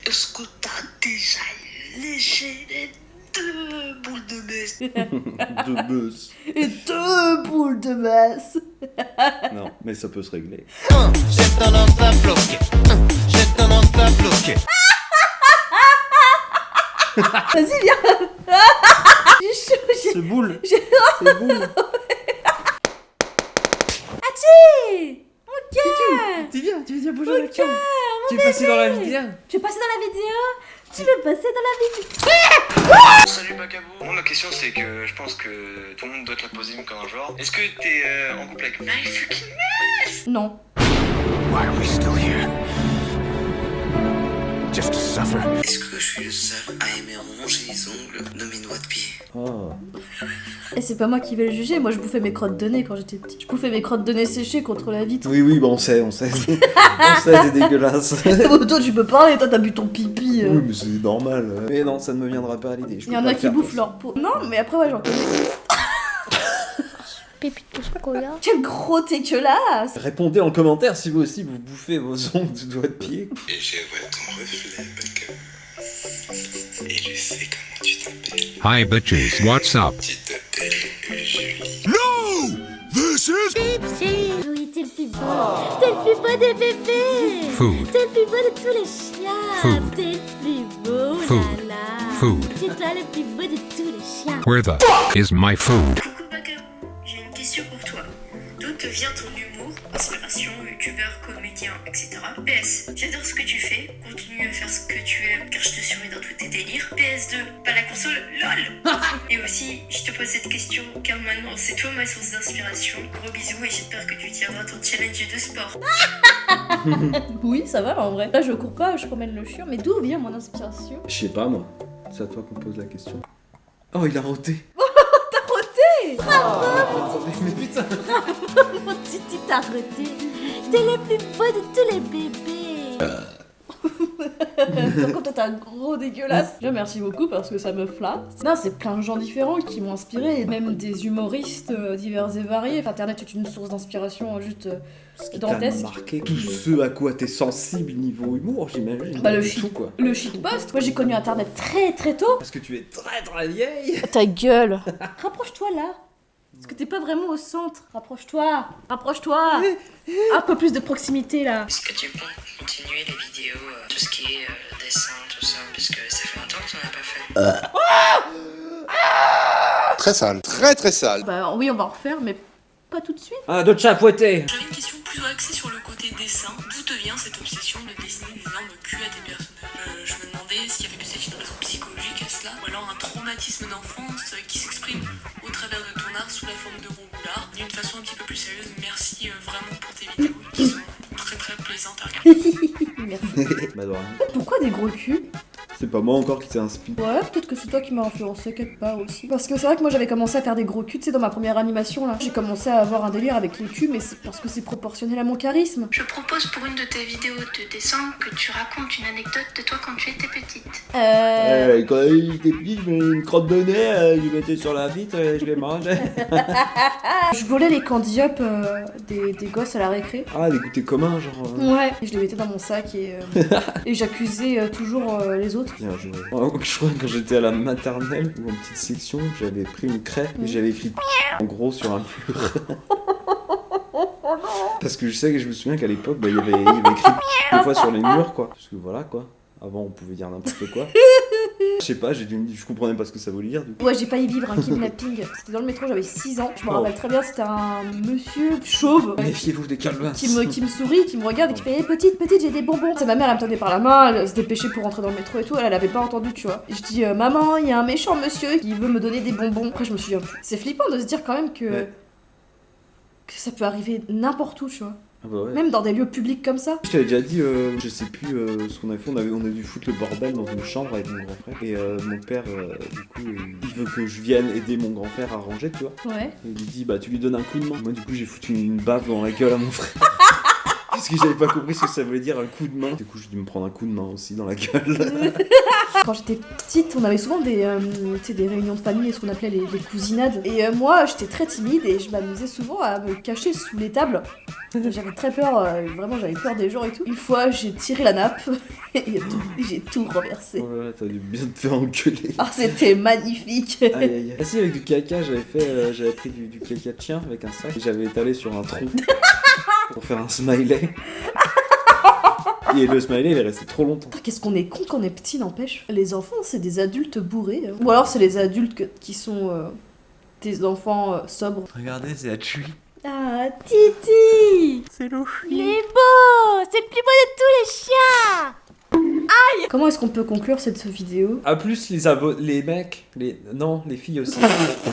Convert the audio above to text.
Est-ce que t'as déjà léché les 2 boules de messe? De buzz. Et 2 boules de messe. Non, mais ça peut se régler. J'ai tendance à bloquer. J'ai tendance à bloquer. Vas-y, viens. J'ai chaud, j'ai... C'est boule. j'ai- C'est boule. Atchi. Ok. Tu viens bouger Ok, la cam. Tu es passé dans la vidéo. Je vais passer dans la vidéo. Tu veux passer dans la vidéo. Salut Bacabou. Moi ma question c'est que je pense que tout le monde doit te la poser comme un genre. Est-ce que t'es en couple avec My fucking Non. Why are we still here? Just to suffer. Est-ce que je suis le seul à aimer ronger les ongles de mes doigts de pied? Oh. Et c'est pas moi qui vais le juger, moi je bouffais mes crottes de nez quand j'étais petit. Je bouffais mes crottes de nez séchées contre la vitre. Oui, bon, on sait. On sait, c'est dégueulasse. Toi tu peux parler, toi t'as bu ton pipi. Oui, mais c'est normal. Mais non, ça ne me viendra pas à l'idée. Il y en a qui bouffent leur peau. Non, mais après ouais j'en connais. Pipi de chocolat. Quel gros dégueulasse. Répondez en commentaire si vous aussi vous bouffez vos ongles du doigt de pied. Et je vois ton reflet, Bacabou. Et je sais comment tu t'appelles. Hi bitches, what's up? Tu t'appelles Julie. Oui, t'es le plus beau. T'es le plus beau des bébés. Food. T'es le plus beau de tous les chiens. Food. T'es le plus beau, Food. Lala. Food. C'est toi le plus beau de tous les chiens. Where the is my food? Coucou Bacabou, j'ai une question pour toi. D'où te vient ton humour, inspiration, youtubeur, comédien, etc. PS, j'adore ce que tu fais, continue à faire ce que tu aimes car je te surveille dans tous tes délires. PS2, pas la console, lol. Et aussi, je te pose cette question car maintenant c'est toi ma source d'inspiration. Gros bisous et j'espère que tu tiendras ton challenge de sport. Oui, ça va en vrai. Là je cours pas, je promène le chiot, mais d'où vient mon inspiration? Je sais pas moi. C'est à toi qu'on pose la question. Oh, il a roté. T'as roté. Mais putain. Mon titi t'a arrêté. T'es le plus beau de tous les bébés. Comme toi t'es un gros dégueulasse. Déjà merci beaucoup parce que ça me flatte. Non, c'est plein de gens différents qui m'ont inspiré, et même des humoristes divers et variés. Enfin, Internet est une source d'inspiration juste Ce qui dantesque. t'a marqué. Tout ce à quoi t'es sensible niveau humour, j'imagine. Bah, le Tout, shit. quoi. Le shitpost, moi j'ai connu Internet très très tôt. Parce que tu es très vieille. Ta gueule. Rapproche-toi là. Parce que t'es pas vraiment au centre. Rapproche-toi. Rapproche-toi. Un peu plus de proximité là. Est-ce que tu peux continuer les vidéos, tout ce qui est dessin, tout ça, puisque ça fait longtemps que tu n'en as pas fait. Très sale, très sale. Bah oui, on va en refaire, mais pas tout de suite. Ah, d'autres chats fouettés. J'avais une question plus axée sur le côté dessin. D'où te vient cette obsession de dessiner des énormes culs à tes personnages? Je me demandais s'il y avait peut-être une raison psychologique à cela, ou alors un traumatisme d'enfance qui s'exprime au travers de ton art sous la forme de roulard. D'une façon un petit peu plus sérieuse, merci vraiment pour tes vidéos qui sont très très plaisantes à regarder. Merci. Bah, de rien. Pourquoi des gros culs? C'est pas moi encore qui t'ai inspiré. Ouais, peut-être que c'est toi qui m'as influencé quelque part aussi. Parce que c'est vrai que moi j'avais commencé à faire des gros culs, tu sais, dans ma première animation là. J'ai commencé à avoir un délire avec les culs, mais c'est parce que c'est proportionnel à mon charisme. Je propose pour une de tes vidéos de dessin que tu racontes une anecdote de toi quand tu étais petite. Quand il était petit, je mettais une crotte de nez, je mettais sur la vitre et je les mangeais. Je volais les candy up des gosses à la récré. Ah, des goûters communs, genre. Ouais. Et je les mettais dans mon sac et j'accusais toujours les autres. Bien joué. Je crois que quand j'étais à la maternelle ou en petite section, j'avais pris une craie et j'avais écrit en gros sur un mur. Parce que je me souviens qu'à l'époque, bah, il y avait écrit des fois sur les murs, quoi. Parce que voilà, quoi. Avant, on pouvait dire n'importe quoi. Je sais pas, je comprenais pas ce que ça voulait dire, du coup. Ouais, j'ai failli vivre un kidnapping. C'était dans le métro, j'avais 6 ans. Je me rappelle très bien, c'était un monsieur chauve. Méfiez-vous des calvins. Qui me sourit, qui me regarde et qui fait hey, petite, j'ai des bonbons. C'est ma mère, elle me tenait par la main, elle se dépêchait pour rentrer dans le métro et tout, elle avait pas entendu, tu vois. Et je dis maman, il y a un méchant monsieur qui veut me donner des bonbons. Après, je me souviens plus. C'est flippant de se dire quand même que. Ouais. Que ça peut arriver n'importe où, tu vois. Ah bah ouais. Même dans des lieux publics comme ça. Je t'avais déjà dit, je sais plus ce qu'on a fait, on a dû foutre le bordel dans une chambre avec mon grand frère. Et mon père, du coup, il veut que je vienne aider mon grand frère à ranger, tu vois. Ouais. Et il lui dit, bah tu lui donnes un coup de main. Moi, du coup, j'ai foutu une baffe dans la gueule à mon frère. Parce que j'avais pas compris ce que ça voulait dire un coup de main. Du coup, je dû me prendre un coup de main aussi dans la gueule. Quand j'étais petite, on avait souvent des réunions de famille, ce qu'on appelait les cousinades. Et moi, j'étais très timide et je m'amusais souvent à me cacher sous les tables. J'avais très peur, vraiment j'avais peur des gens et tout. Une fois, j'ai tiré la nappe et j'ai tout renversé. Oh là là, t'as dû bien te faire engueuler. Ah, c'était magnifique. Aïe aïe aïe. Ah si, avec du caca, j'avais pris du caca de chien avec un sac et j'avais étalé sur un tronc pour faire un smiley. Et le smiley, il est resté trop longtemps. Qu'est-ce qu'on est con quand on est petit, n'empêche. Les enfants, c'est des adultes bourrés. Hein. Ou alors c'est les adultes qui sont des enfants sobres. Regardez, c'est Hachi. Ah, Titi. C'est le Il est beau. C'est le plus beau de tous les chiens. Comment est-ce qu'on peut conclure cette vidéo? A plus les mecs, les filles aussi.